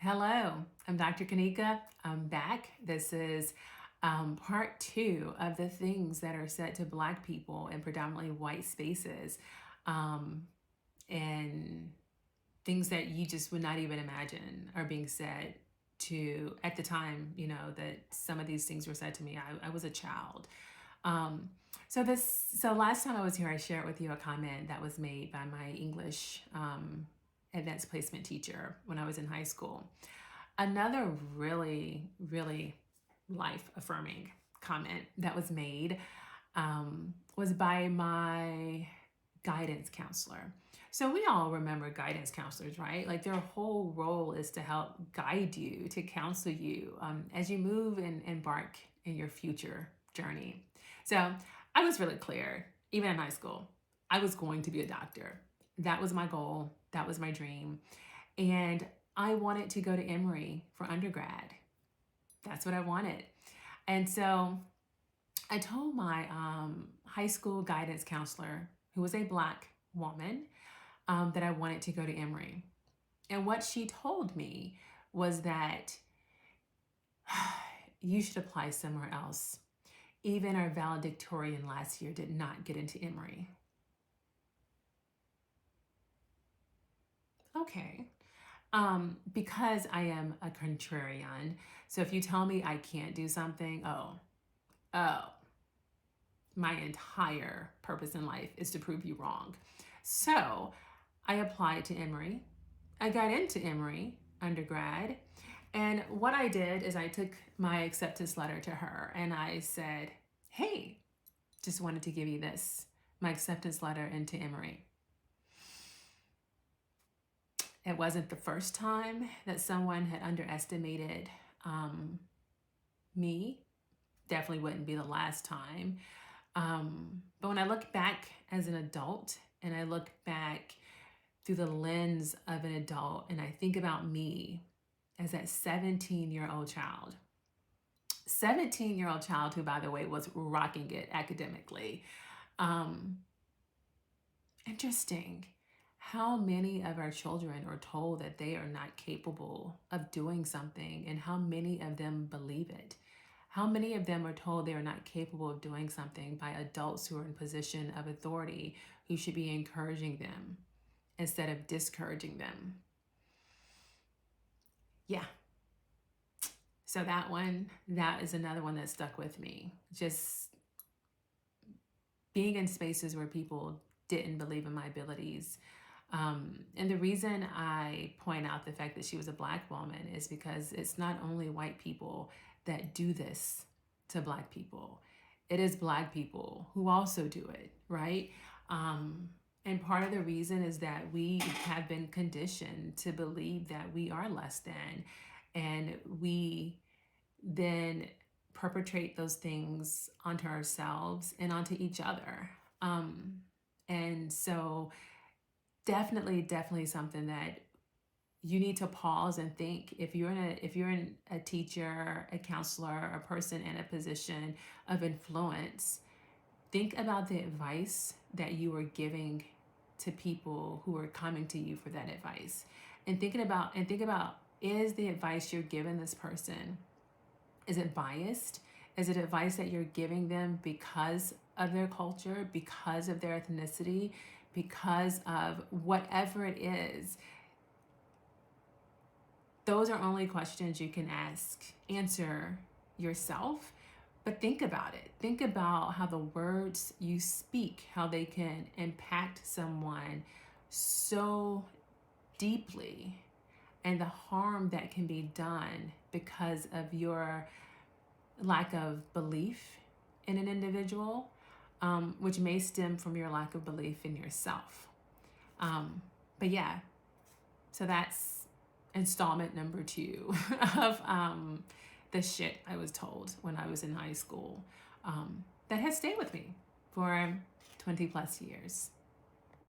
Hello, I'm Dr. Kanika. I'm back. This is part two of the things that are said to Black people in predominantly white spaces, um, and things that you just would not even imagine are being said to at the time, that some of these things were said to me. I was a child. Um, so last time I was here, I shared with you a comment that was made by my English advanced placement teacher when I was in high school. Another really, really life affirming comment that was made was by my guidance counselor. So we all remember guidance counselors, right? Like their whole role is to help guide you, to counsel you as you move and embark in your future journey. So I was really clear, even in high school, I was going to be a doctor. That was my goal. That was my dream. And I wanted to go to Emory for undergrad. That's what I wanted. And so I told my high school guidance counselor, who was a Black woman, that I wanted to go to Emory. And what she told me was that you should apply somewhere else. Even our valedictorian last year did not get into Emory. Okay. Because I am a contrarian. So if you tell me I can't do something, oh, my entire purpose in life is to prove you wrong. So I applied to Emory. I got into Emory undergrad. And what I did is I took my acceptance letter to her and I said, hey, just wanted to give you this, my acceptance letter into Emory. It wasn't the first time that someone had underestimated me. Definitely wouldn't be the last time. But when I look back as an adult and I look back through the lens of an adult and I think about me as that 17-year-old child, 17-year-old child who, by the way, was rocking it academically. Interesting how many of our children are told that they are not capable of doing something and how many of them believe it. How many of them are told they are not capable of doing something by adults who are in position of authority who should be encouraging them instead of discouraging them. Yeah. So that is another one that stuck with me. Just being in spaces where people didn't believe in my abilities. And the reason I point out the fact that she was a Black woman is because it's not only white people that do this to Black people. It is Black people who also do it, right? And part of the reason is that we have been conditioned to believe that we are less than, and we then perpetrate those things onto ourselves and onto each other. And so definitely something that you need to pause and think. If you're a teacher, a counselor, a person in a position of influence, think about the advice that you are giving to people who are coming to you for that advice. And think about, is the advice you're giving this person, is it biased? Is it advice that you're giving them because of their culture, because of their ethnicity, because of whatever it is? Those are only questions you can answer yourself, but think about it. Think about how the words you speak, how they can impact someone so deeply, and the harm that can be done because of your lack of belief in an individual, which may stem from your lack of belief in yourself. But yeah, so that's installment number 2 of the shit I was told when I was in high school that has stayed with me for 20 plus years.